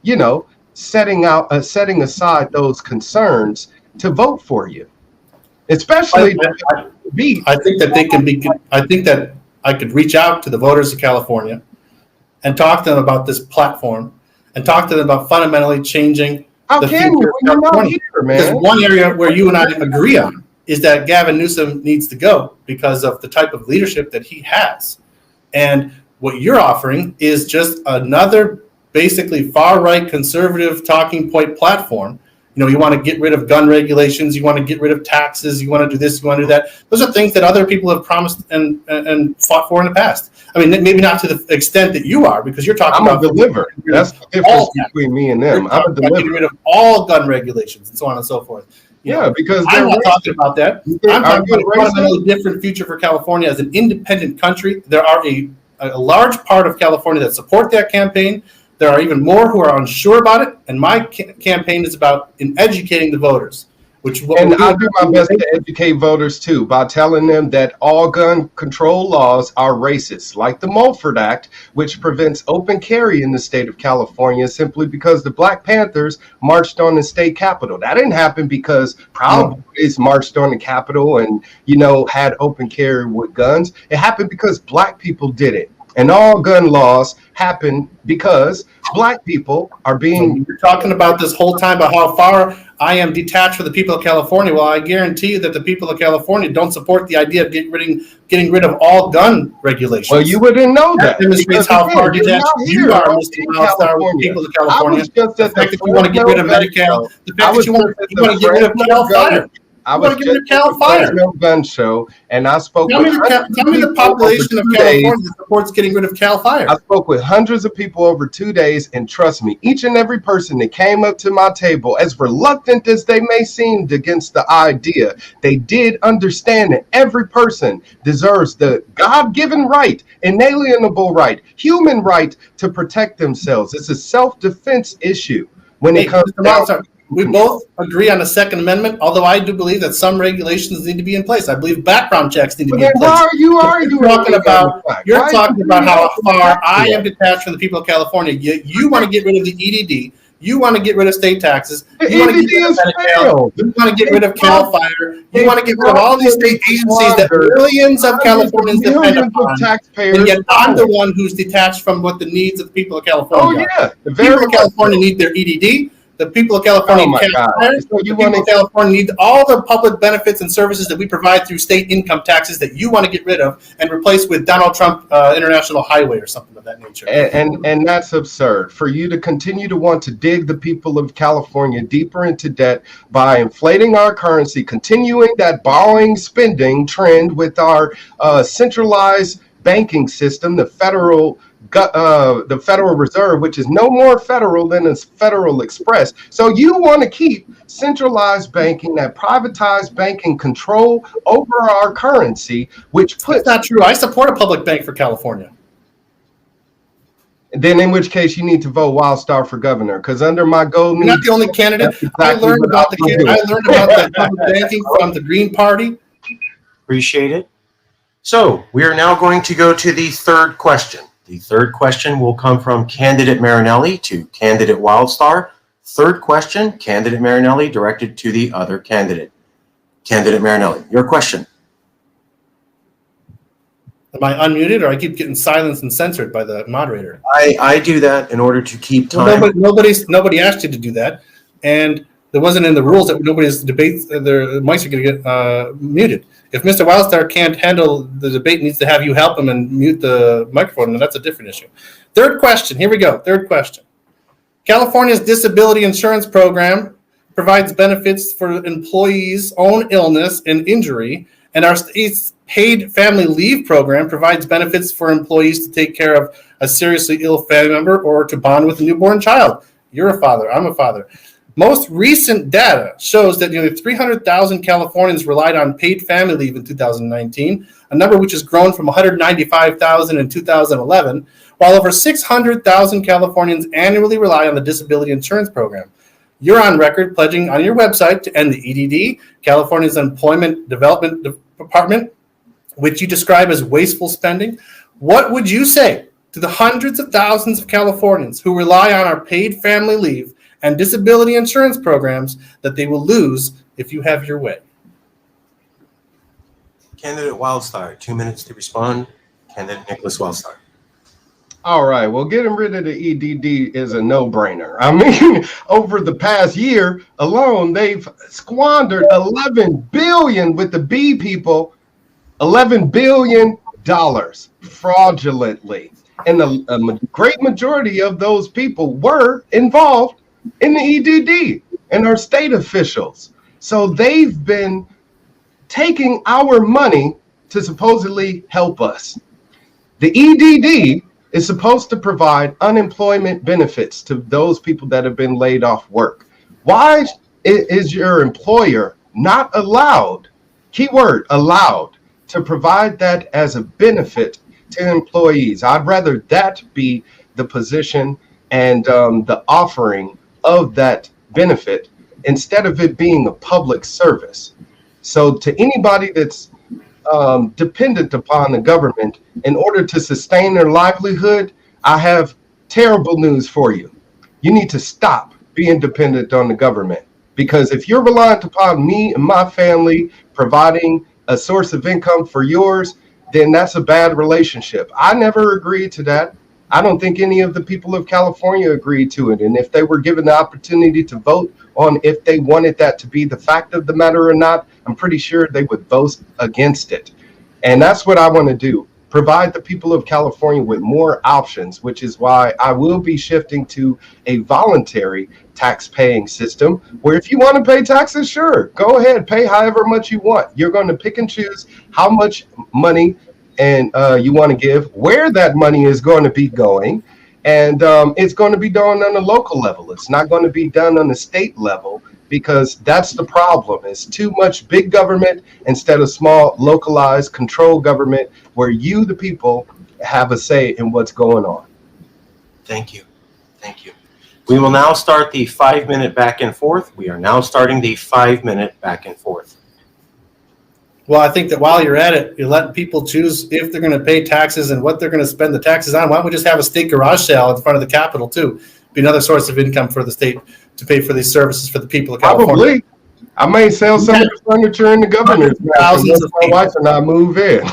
[SPEAKER 3] setting aside those concerns to vote for you, especially.
[SPEAKER 4] I think that I could reach out to the voters of California and talk to them about this platform and talk to them about fundamentally changing the future of California. Because one area where you and I agree on is that Gavin Newsom needs to go because of the type of leadership that he has. And what you're offering is just another basically far-right conservative talking point platform. You want to get rid of gun regulations, you want to get rid of taxes, you want to do this, you want to do that. Those are things that other people have promised and fought for in the past. I mean, maybe not to the extent that you are, because you're talking about
[SPEAKER 3] a deliver. That's the difference between me and them. I'm a deliver. Getting rid of
[SPEAKER 4] all gun regulations and so on and so forth.
[SPEAKER 3] Because
[SPEAKER 4] I'm not talking about that. I'm talking about a fundamentally different future for California as an independent country. There are a large part of California that support that campaign. There are even more who are unsure about it, and my campaign is about educating the voters.
[SPEAKER 3] And I do my best to educate voters too by telling them that all gun control laws are racist, like the Mulford Act, which prevents open carry in the state of California simply because the Black Panthers marched on the state capitol. That didn't happen because Proud Boys marched on the capitol and had open carry with guns. It happened because Black people did it. And all gun laws happen because Black people are being...
[SPEAKER 4] You're talking about this whole time about how far I am detached from the people of California. Well, I guarantee you that the people of California don't support the idea of getting rid of all gun regulations.
[SPEAKER 3] Well, you wouldn't know that.
[SPEAKER 4] That demonstrates how far detached you are, Mr. Wildstar, with the people of California. The fact that you want to get rid of Medi-Cal, the fact that you want to get rid of Cal Fire.
[SPEAKER 3] I was just at the Fresno Gun Show, and I spoke
[SPEAKER 4] with tell me the population of California that supports getting rid of Cal Fire.
[SPEAKER 3] I spoke with hundreds of people over 2 days, and trust me, each and every person that came up to my table, as reluctant as they may seem against the idea, they did understand that every person deserves the God-given right, inalienable right, human right to protect themselves. It's a self-defense issue when it comes down.
[SPEAKER 4] We both agree on the Second Amendment, although I do believe that some regulations need to be in place. I believe background checks need to be in place.
[SPEAKER 3] Why are you arguing?
[SPEAKER 4] You're talking about how far I am detached from the people of California. You want to get rid of the EDD. You want to get rid of state taxes. You want to get rid of Medi-Cal. You want to get rid of Cal Fire. You want to get rid of all these state agencies that millions of Californians depend upon. And yet I'm the one who's detached from what the needs of the people of California are.
[SPEAKER 3] The
[SPEAKER 4] people of California need their EDD. The people of California
[SPEAKER 3] Oh my
[SPEAKER 4] can't
[SPEAKER 3] God.
[SPEAKER 4] hire.
[SPEAKER 3] So you
[SPEAKER 4] The people
[SPEAKER 3] want
[SPEAKER 4] of California need all the public benefits and services that we provide through state income taxes that you want to get rid of and replace with Donald Trump International Highway or something of that nature.
[SPEAKER 3] and that's absurd for you to continue to want to dig the people of California deeper into debt by inflating our currency, continuing that borrowing spending trend with our centralized banking system, the Federal Reserve, which is no more federal than a Federal Express. So you want to keep centralized banking, that privatized banking control over our currency, which puts.
[SPEAKER 4] That's not true. I support a public bank for California.
[SPEAKER 3] Then in which case you need to vote Wildstar for governor, because under my golden.
[SPEAKER 4] You're not the only candidate. I learned about the public banking from the Green Party.
[SPEAKER 2] Appreciate it. So we are now going to go to the third question. The third question will come from candidate Marinelli to candidate Wildstar. Third question, candidate Marinelli, directed to the other candidate. Candidate Marinelli, your question.
[SPEAKER 4] Am I unmuted, or I keep getting silenced and censored by the moderator?
[SPEAKER 2] I do that in order to keep time.
[SPEAKER 4] Well, nobody asked you to do that, and there wasn't in the rules that nobody's debates, their mics are going to get muted. If Mr. Wildstar can't handle the debate, needs to have you help him and mute the microphone, then that's a different issue. Third question. Here we go. Third question. California's disability insurance program provides benefits for employees' own illness and injury, and our state's paid family leave program provides benefits for employees to take care of a seriously ill family member or to bond with a newborn child. You're a father. I'm a father. Most recent data shows that nearly 300,000 Californians relied on paid family leave in 2019, a number which has grown from 195,000 in 2011, while over 600,000 Californians annually rely on the disability insurance program. You're on record pledging on your website to end the EDD, California's Employment Development Department, which you describe as wasteful spending. What would you say to the hundreds of thousands of Californians who rely on our paid family leave and disability insurance programs that they will lose if you have your way?
[SPEAKER 2] Candidate Wildstar, 2 minutes to respond. Candidate Nickolas Wildstar.
[SPEAKER 3] All right. Well, getting rid of the EDD is a no-brainer. I mean, over the past year alone, they've squandered $11 billion with the B people, $11 billion fraudulently. And a great majority of those people were involved in the EDD and our state officials. So they've been taking our money to supposedly help us. The EDD is supposed to provide unemployment benefits to those people that have been laid off work. Why is your employer not allowed, keyword allowed, to provide that as a benefit to employees? I'd rather that be the position and the offering of that benefit instead of it being a public service. So to anybody that's dependent upon the government in order to sustain their livelihood, I have terrible news for you. You need to stop being dependent on the government, because if you're reliant upon me and my family providing a source of income for yours, then that's a bad relationship. I never agreed to that. I don't think any of the people of California agreed to it. And if they were given the opportunity to vote on if they wanted that to be the fact of the matter or not, I'm pretty sure they would vote against it. And that's what I want to do. Provide the people of California with more options, which is why I will be shifting to a voluntary tax paying system where if you want to pay taxes, sure, go ahead, pay however much you want. You're going to pick and choose how much money and you want to give, where that money is going to be going, and it's going to be done on a local level. It's not going to be done on the state level, because that's the problem. It's too much big government instead of small, localized, controlled government where you, the people, have a say in what's going on.
[SPEAKER 2] Thank you. Thank you. We will now start the 5-minute back and forth. We are now starting the 5-minute back and forth.
[SPEAKER 4] Well, I think that while you're at it, you're letting people choose if they're going to pay taxes and what they're going to spend the taxes on. Why don't we just have a state garage sale in front of the Capitol, too? Be another source of income for the state to pay for these services for the people of California.
[SPEAKER 3] I may sell some of the furniture in the governor's mansion once my wife and I move in.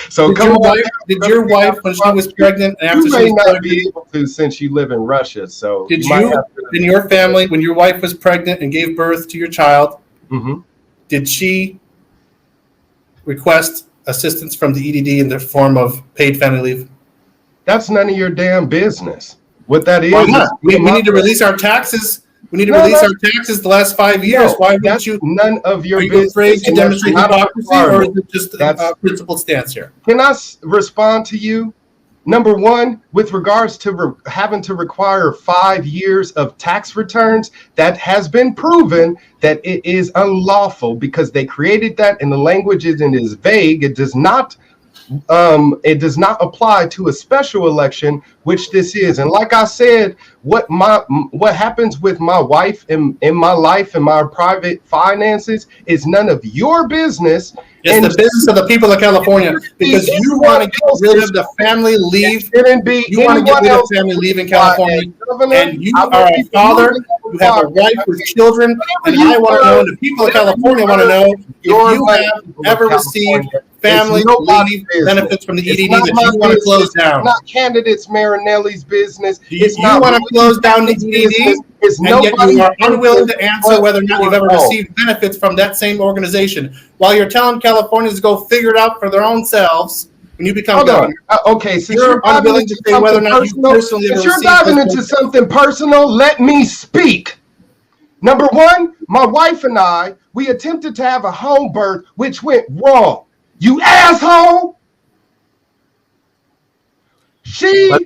[SPEAKER 3] So
[SPEAKER 4] did your wife, when she was pregnant, and after
[SPEAKER 3] you
[SPEAKER 4] she
[SPEAKER 3] may
[SPEAKER 4] was
[SPEAKER 3] not
[SPEAKER 4] pregnant,
[SPEAKER 3] be able to since you live in Russia. So
[SPEAKER 4] did you, in your family, when your wife was pregnant and gave birth to your child, did she request assistance from the EDD in the form of paid family leave?
[SPEAKER 3] That's none of your damn business. What that is,
[SPEAKER 4] we need to release our taxes. We need to release our taxes the last 5 years. Why wouldn't you?
[SPEAKER 3] None of your business.
[SPEAKER 4] Are you afraid to demonstrate hypocrisy, or is it just a principled stance here?
[SPEAKER 3] Can I respond to you? Number one, with regards to having to require 5 years of tax returns, that has been proven that it is unlawful because they created that and the language is vague. It does not apply to a special election, which this is. And like I said, what happens with my wife in my life and my private finances is none of your business.
[SPEAKER 4] It's the business of the people of California, because you want to get rid of the family leave. You want to get rid of family leave in California, and you are a father. You have a wife with children, and I want to know, and the people of California want to know, if you have ever received family leave benefits from the EDD that you want to close down.
[SPEAKER 3] It's not candidates Marinelli's business.
[SPEAKER 4] You want to close down the EDD, and yet you are unwilling to answer whether or not you've ever received benefits from that same organization, while you're telling Californians to go figure it out for their own selves when you become governor.
[SPEAKER 3] Okay, so
[SPEAKER 4] you're unwilling to say whether or not you personally ever received.
[SPEAKER 3] If you're diving into something personal, let me speak. Number one, my wife and I, we attempted to have a home birth, which went wrong. You asshole! She had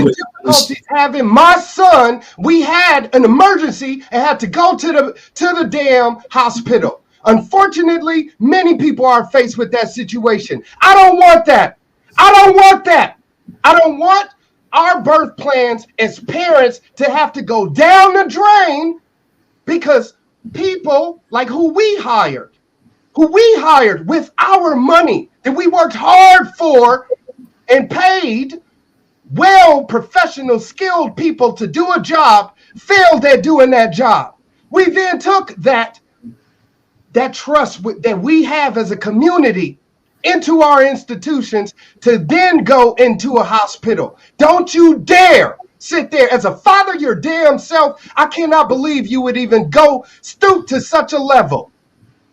[SPEAKER 3] difficulty having my son. We had an emergency and had to go to the damn hospital. Unfortunately, many people are faced with that situation. I don't want that. I don't want that. I don't want our birth plans as parents to have to go down the drain because people like who we hired with our money that we worked hard for and paid professional, skilled people to do a job, failed at doing that job. We then took that trust that we have as a community into our institutions to then go into a hospital. Don't you dare sit there as a father your damn self. I cannot believe you would even stoop to such a level.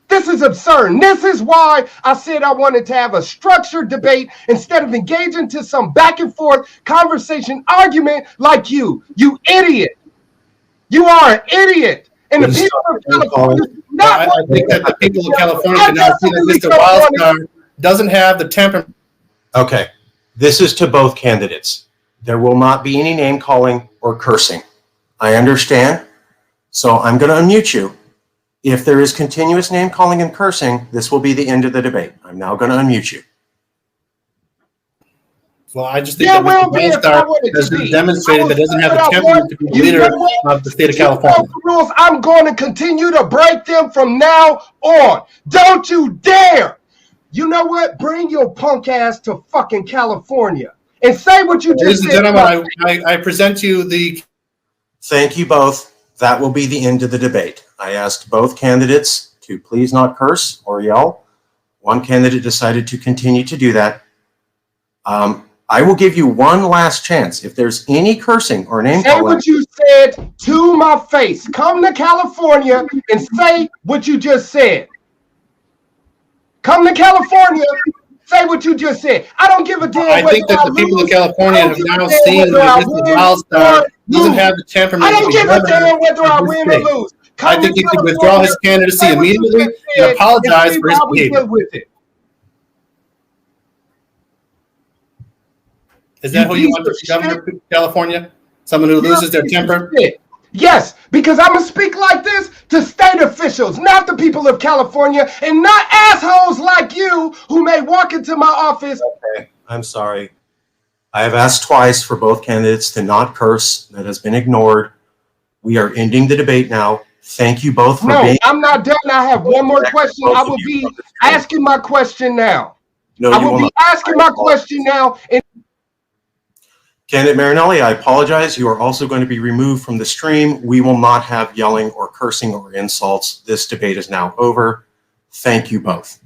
[SPEAKER 3] This is absurd. This is why I said I wanted to have a structured debate instead of engaging to some back and forth conversation argument like you idiot. You are an idiot. And the people of California,
[SPEAKER 4] I think that the people of California cannot see that Mr. Wildstar doesn't have the temperament.
[SPEAKER 2] Okay, this is to both candidates. There will not be any name calling or cursing. I understand. So I'm going to unmute you. If there is continuous name calling and cursing, this will be the end of the debate. I'm now going to unmute you.
[SPEAKER 4] Well, I just think that Mr. Wildstar has demonstrated that doesn't have the temperament to be the leader of the state of California.
[SPEAKER 3] Rules, I'm going to continue to break them from now on. Don't you dare! You know what? Bring your punk ass to fucking California and say what you just said.
[SPEAKER 4] Ladies and gentlemen, I present to you the...
[SPEAKER 2] Thank you both. That will be the end of the debate. I asked both candidates to please not curse or yell. One candidate decided to continue to do that. I will give you one last chance. If there's any cursing or name calling,
[SPEAKER 3] say what you said to my face. Come to California and say what you just said. Come to California, say what you just said. I don't give a damn.
[SPEAKER 4] I think that the people of California have now seen that Mr. Wildstar doesn't have the temperament.
[SPEAKER 3] I don't give a damn whether I win or lose.
[SPEAKER 4] I think he should withdraw his candidacy immediately and apologize for his behavior. Is that who you want to be governor of California? Someone who loses their temper?
[SPEAKER 3] Yes, because I'm going to speak like this to state officials, not the people of California, and not assholes like you who may walk into my office.
[SPEAKER 2] Okay, I'm sorry. I have asked twice for both candidates to not curse. That has been ignored. We are ending the debate now. Thank you both for being...
[SPEAKER 3] No, I'm not done. I have one more question. I will be asking my question now. I will be asking my question now.
[SPEAKER 2] Candidate Marinelli, I apologize. You are also going to be removed from the stream. We will not have yelling or cursing or insults. This debate is now over. Thank you both.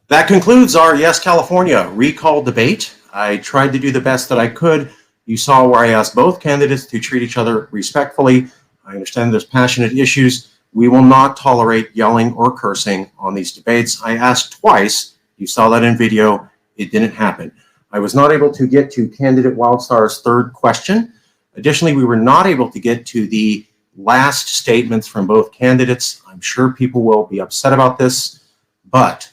[SPEAKER 2] That concludes our Yes California recall debate. I tried to do the best that I could. You saw where I asked both candidates to treat each other respectfully. I understand there's passionate issues. We will not tolerate yelling or cursing on these debates. I asked twice. You saw that in video. It didn't happen. I was not able to get to candidate Wildstar's third question. Additionally, we were not able to get to the last statements from both candidates. I'm sure people will be upset about this, but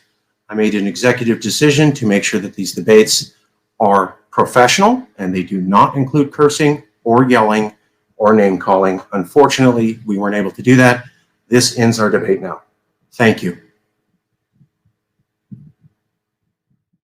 [SPEAKER 2] I made an executive decision to make sure that these debates are professional and they do not include cursing or yelling or name calling. Unfortunately, we weren't able to do that. This ends our debate now. Thank you.